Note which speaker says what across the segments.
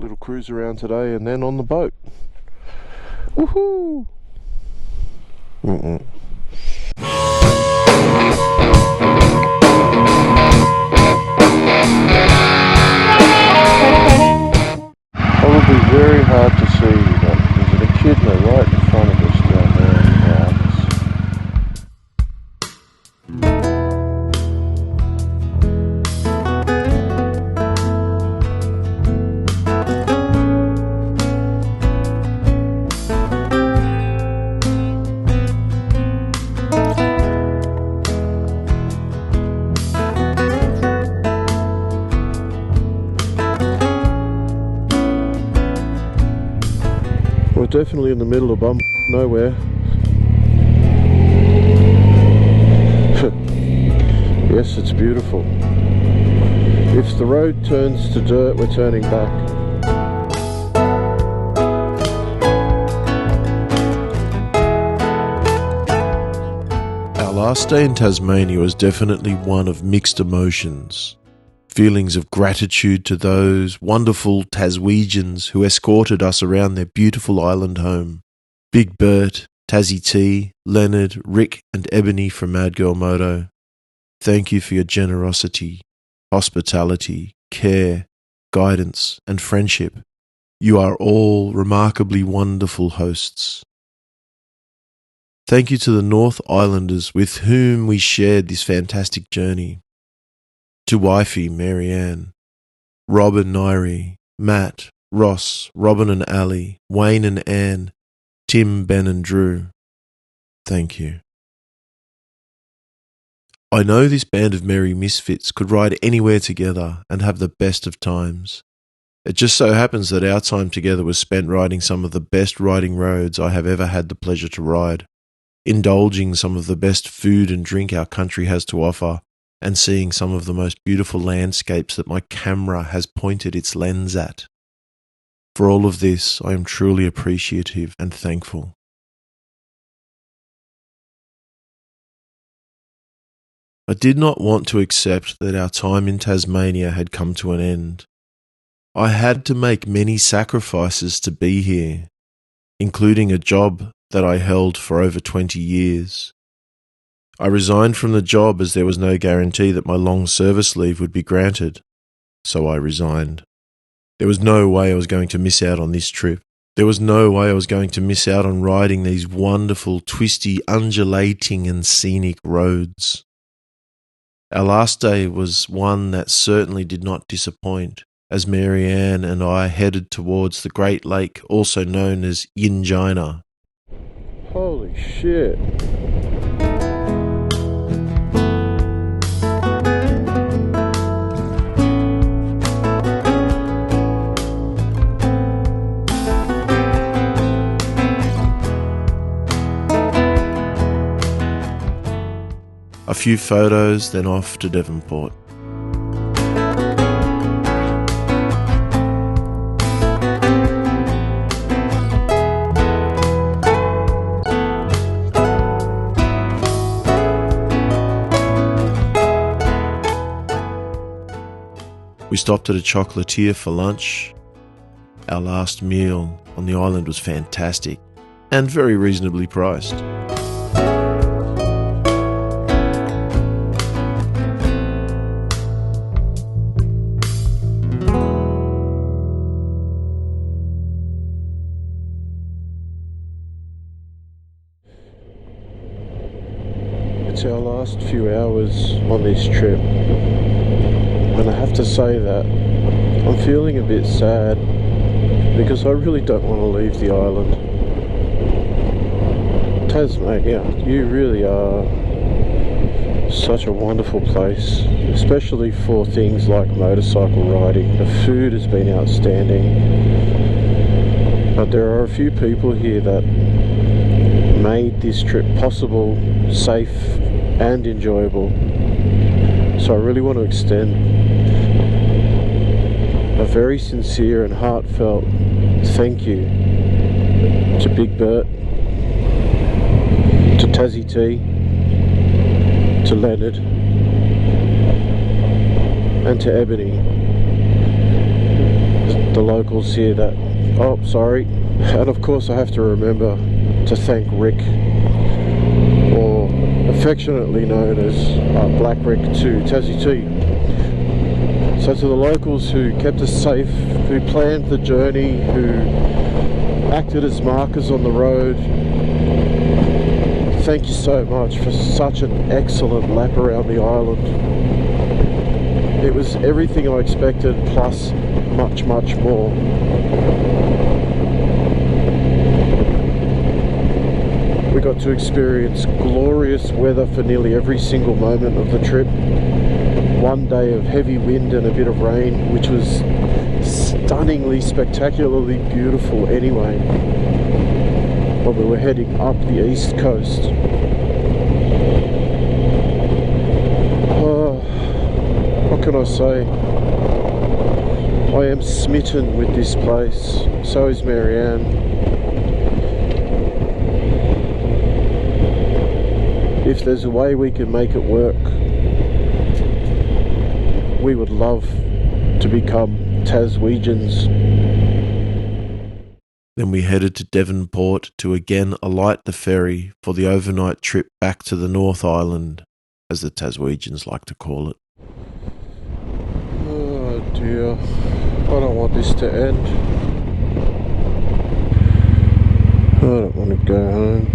Speaker 1: little cruise around today and then on the boat. Woohoo! Probably very hard to see, but there's an echidna right in front of us down there in the mountains. We're definitely in the middle of nowhere. Yes, it's beautiful. If the road turns to dirt, we're turning back. Our last day in Tasmania was definitely one of mixed emotions. Feelings of gratitude to those wonderful Taswegians who escorted us around their beautiful island home. Big Bert, Tassie T, Leonard, Rick and Ebony from Mad Girl Moto. Thank you for your generosity, hospitality, care, guidance and friendship. You are all remarkably wonderful hosts. Thank you to the North Islanders with whom we shared this fantastic journey. To wifey Marianne, Rob and Nairi, Matt, Ross, Robin and Ali, Wayne and Anne, Tim, Ben and Drew. Thank you. I know this band of merry misfits could ride anywhere together and have the best of times. It just so happens that our time together was spent riding some of the best riding roads I have ever had the pleasure to ride, indulging some of the best food and drink our country has to offer, and seeing some of the most beautiful landscapes that my camera has pointed its lens at. For all of this, I am truly appreciative and thankful. I did not want to accept that our time in Tasmania had come to an end. I had to make many sacrifices to be here, including a job that I held for over 20 years. I resigned from the job as there was no guarantee that my long service leave would be granted, so I resigned. There was no way I was going to miss out on this trip. There was no way I was going to miss out on riding these wonderful, twisty, undulating and scenic roads. Our last day was one that certainly did not disappoint, as Marianne and I headed towards the Great Lake, also known as Yingina. Holy shit. A few photos, then off to Devonport. We stopped at a chocolatier for lunch. Our last meal on the island was fantastic and very reasonably priced. It's our last few hours on this trip, and I have to say that I'm feeling a bit sad because I really don't want to leave the island. Tasmania, you really are such a wonderful place, especially for things like motorcycle riding. The food has been outstanding, but there are a few people here that made this trip possible, safe and enjoyable. So I really want to extend a very sincere and heartfelt thank you to Big Bert, to Tassie T, to Leonard and to Ebony. the locals here that... Oh, sorry. And of course I have to remember to thank Rick, or affectionately known as Black Rick to Tassie T. So to the locals who kept us safe, who planned the journey, who acted as markers on the road, thank you so much for such an excellent lap around the island. It was everything I expected, plus much, much more. We got to experience glorious weather for nearly every single moment of the trip. One day of heavy wind and a bit of rain, which was stunningly, spectacularly beautiful anyway, when we were heading up the east coast. What can I say? I am smitten with this place. So is Marianne. If there's a way we can make it work, we would love to become Taswegians. Then we headed to Devonport to again alight the ferry for the overnight trip back to the North Island, as the Taswegians like to call it. Oh dear, I don't want this to end. I don't want to go home.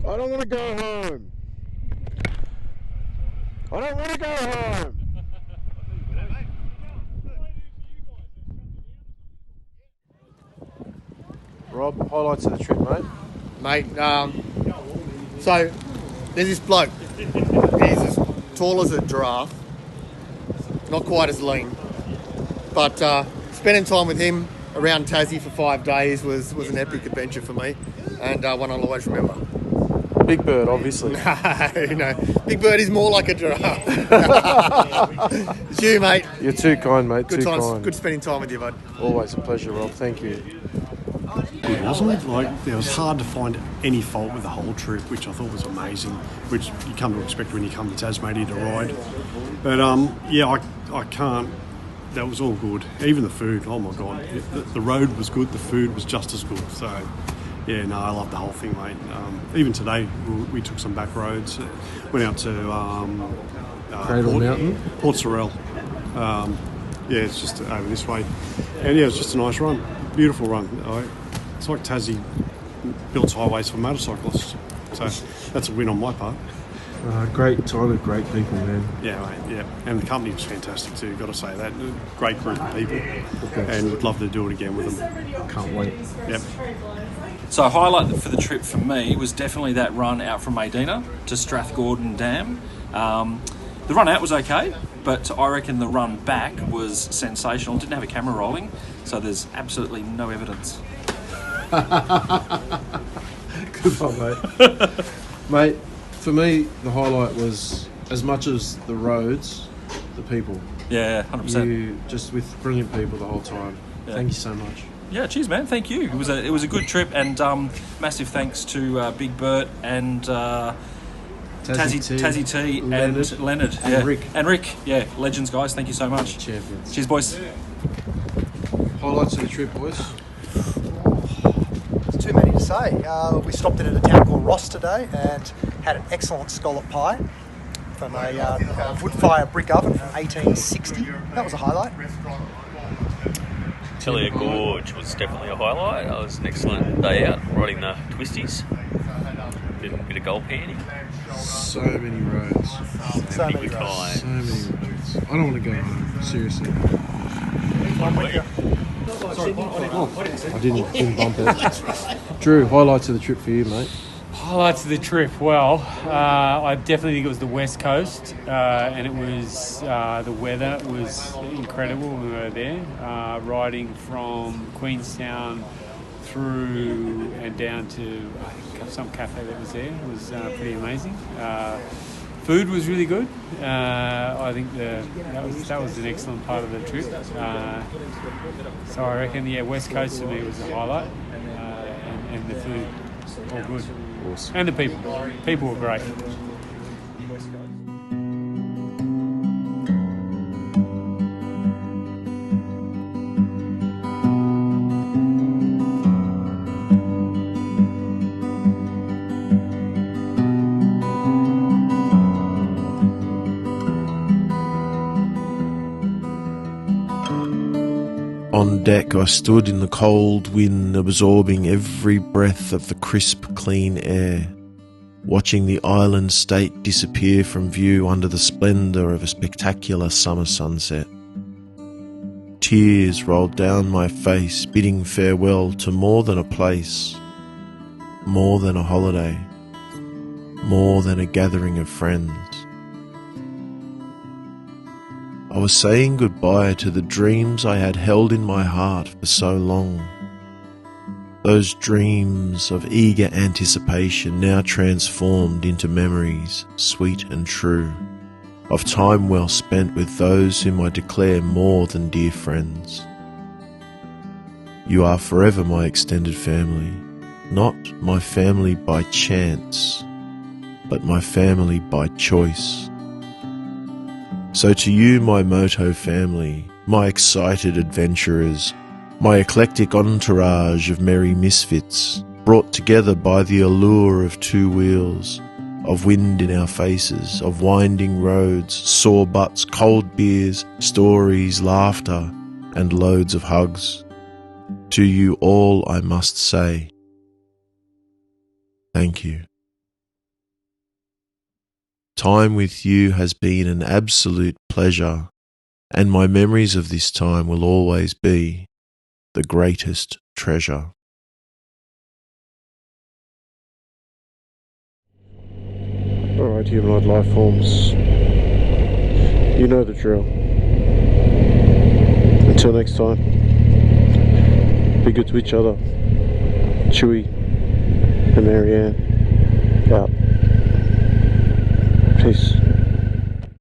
Speaker 1: I don't want to go home. I don't want to go home. Rob, highlights of the trip, mate.
Speaker 2: Mate, so there's this bloke. He's as tall as a giraffe, not quite as lean, but spending time with him around Tassie for 5 days was an epic adventure for me, and one I'll always remember.
Speaker 1: Big Bird, obviously.
Speaker 2: No, Big Bird is more like a giraffe. It's you, mate.
Speaker 1: You're too kind, mate.
Speaker 2: Good
Speaker 1: too
Speaker 2: times.
Speaker 1: kind.
Speaker 2: Good spending time with you, bud.
Speaker 1: Always a pleasure, Rob. Thank you.
Speaker 3: It wasn't it? Like, it was hard to find any fault with the whole trip, which I thought was amazing, which you come to expect when you come to Tasmania to ride. But yeah, I can't. That was all good. Even the food. Oh my god, the road was good. The food was just as good. So yeah, no, I love the whole thing, mate. Even today, we took some back roads. Went out to Port Sorell. Yeah, it's just over this way, and yeah, it's just a nice run. Beautiful run. It's like Tassie builds highways for motorcyclists. So that's a win on my part.
Speaker 1: Great time with great people, man.
Speaker 3: Yeah, mate, yeah. And the company was fantastic too, got to say that. Great group of people. And would love to do it again with them.
Speaker 1: Can't wait.
Speaker 3: Yep.
Speaker 4: So a highlight for the trip for me was definitely that run out from Maydena to Strathgordon Dam. The run out was okay, but I reckon the run back was sensational. Didn't have a camera rolling, so there's absolutely no evidence.
Speaker 1: Good one, mate. Mate, for me, the highlight was, as much as the roads, the people.
Speaker 4: Yeah, 100%.
Speaker 1: You just with brilliant people the whole time. Yeah. Thank you so much.
Speaker 4: Yeah, cheers, man. Thank you. It was a good trip, and massive thanks to Big Bert and Tassie T and Leonard.
Speaker 1: And
Speaker 4: yeah.
Speaker 1: Rick.
Speaker 4: And Rick. Yeah, legends, guys. Thank you so much.
Speaker 1: Champions.
Speaker 4: Cheers, boys.
Speaker 1: Highlights of the trip, boys.
Speaker 5: There's too many to say. We stopped in at a town called Ross today and had an excellent scallop pie from a wood-fire brick oven from 1860. That was a highlight.
Speaker 6: Talia Gorge was definitely a highlight. It was an excellent day out riding the twisties. Bit of goal panning.
Speaker 1: So many roads.
Speaker 5: So many roads.
Speaker 1: So many roads. I don't want to go home, seriously. I didn't bump it. Drew, highlights of the trip for you, mate.
Speaker 7: Highlights of the trip. Well, I definitely think it was the West Coast, and it was the weather was incredible when we were there. Riding from Queenstown through and down to some cafe that was there was pretty amazing. Food was really good. I think that was an excellent part of the trip. So I reckon, West Coast for me was a highlight. And and the food, all good.
Speaker 1: Awesome.
Speaker 7: And the people were great.
Speaker 1: On deck, I stood in the cold wind, absorbing every breath of the crisp, clean air, watching the island state disappear from view under the splendour of a spectacular summer sunset. Tears rolled down my face, bidding farewell to more than a place, more than a holiday, more than a gathering of friends. I was saying goodbye to the dreams I had held in my heart for so long. Those dreams of eager anticipation now transformed into memories, sweet and true, of time well spent with those whom I declare more than dear friends. You are forever my extended family, not my family by chance, but my family by choice. So to you, my moto family, my excited adventurers, my eclectic entourage of merry misfits, brought together by the allure of two wheels, of wind in our faces, of winding roads, sore butts, cold beers, stories, laughter, and loads of hugs. To you all I must say, thank you. Time with you has been an absolute pleasure, and my memories of this time will always be the greatest treasure. Alright, humanoid life forms, you know the drill. Until next time, be good to each other. Chewy and Marianne, out. Peace.